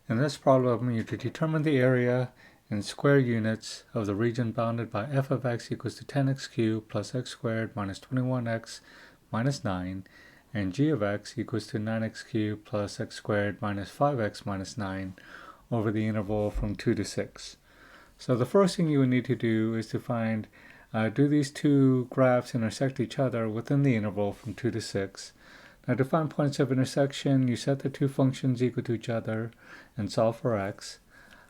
In this problem, you could determine the area in square units of the region bounded by f of x equals to 10x cubed plus x squared minus 21x minus 9, and g of x equals to 9x cubed plus x squared minus 5x minus 9 over the interval from 2 to 6. So the first thing you would need to do is to find, do these two graphs intersect each other within the interval from 2 to 6? Now to find points of intersection, you set the two functions equal to each other and solve for x.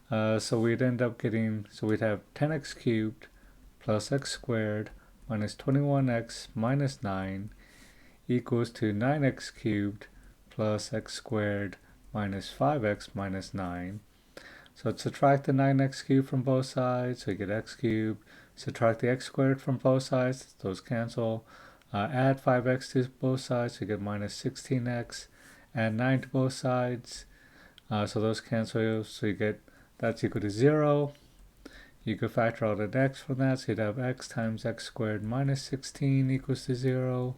So we'd end up getting, we'd have 10x cubed plus x squared minus 21x minus 9 equals to 9x cubed plus x squared minus 5x minus 9. So subtract the 9x cubed from both sides, so you get x cubed. Subtract the x squared from both sides, those cancel. Add 5x to both sides, so you get minus 16x. Add 9 to both sides, so those cancel, so you get that's equal to 0. You could factor out an x from that, so you'd have x times x squared minus 16 equals to 0.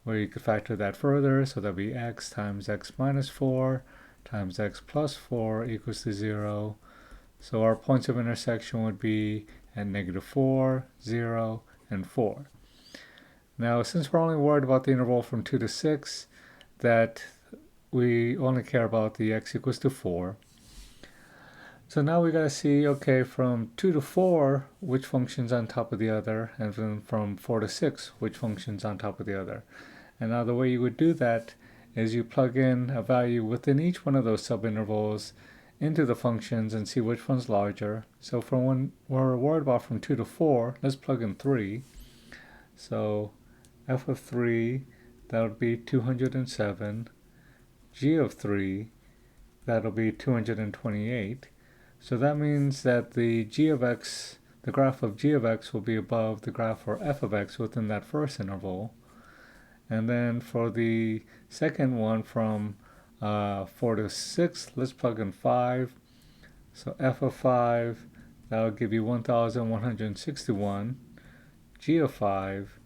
Where you could factor that further, so that'd be x times x minus 4 times x plus 4 equals to 0. So our points of intersection would be at negative 4, 0, and 4. Now, since we're only worried about the interval from 2 to 6, that we only care about the x equals to 4. So now we got to see, okay, from 2 to 4, which function's on top of the other, and then from 4 to 6, which function's on top of the other. And now the way you would do that is you plug in a value within each one of those subintervals into the functions and see which one's larger. So for when we're worried about from 2 to 4, let's plug in 3. So f of 3, that'll be 207. G of 3, that'll be 228. So that means that the g of x, the graph of g of x will be above the graph for f of x within that first interval. And then for the second one from 4 to 6, let's plug in 5. So f of 5, that'll give you 1,161. G of 5,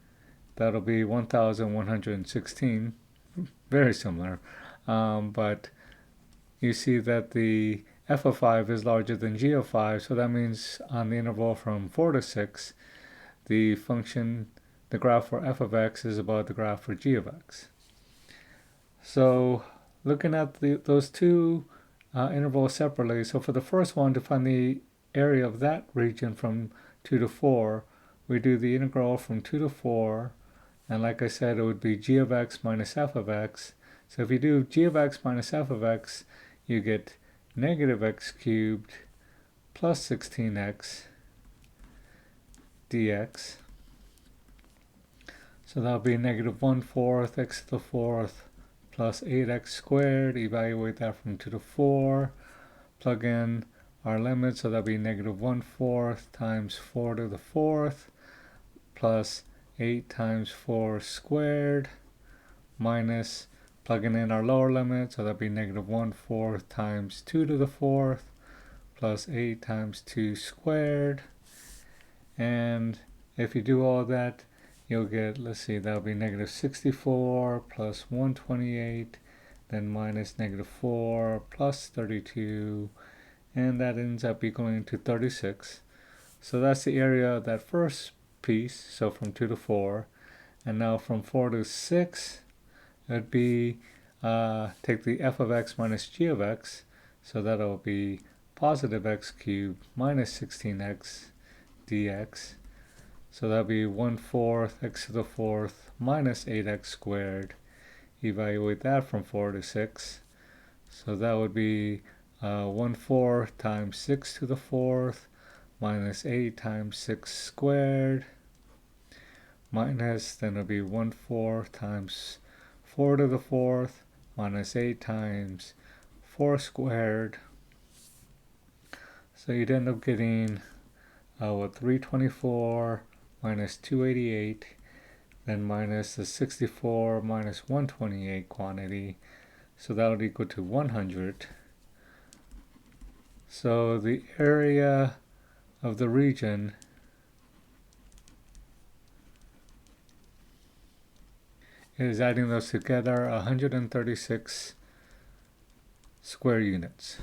that'll be 1,116. Very similar. But you see that the f of 5 is larger than g of 5, so that means on the interval from 4 to 6, the function, the graph for f of x is above the graph for g of x. So looking at those two intervals separately, so for the first one, to find the area of that region from 2 to 4, we do the integral from 2 to 4, and like I said, it would be g of x minus f of x. So if you do g of x minus f of x, you get negative x cubed plus 16x dx. So that'll be negative 1/4 x to the 4th plus 8x squared. Evaluate that from 2 to 4. Plug in our limit, so that'll be negative 1/4 times 4 to the 4th plus 8 times 4 squared minus, plugging in our lower limit, so that'll be negative 1/4 times 2 to the 4th plus 8 times 2 squared. And if you do all that, you'll get, let's see, that'll be negative 64 plus 128, then minus negative 4 plus 32, and that ends up equaling to 36. So that's the area of that first piece, so from 2 to 4. And now from 4 to 6, it would be, take the f of x minus g of x, so that'll be positive x cubed minus 16x dx. So that'll be 1/4 x to the 4th minus 8x squared. Evaluate that from 4 to 6. So that would be 1/4 times 6 to the 4th minus 8 times 6 squared minus, then it'll be 1/4 times 4 to the 4th minus 8 times 4 squared. So you'd end up getting 324 minus 288, then minus the 64 minus 128 quantity. So that would equal to 100. So the area of the region is, adding those together, 136 square units.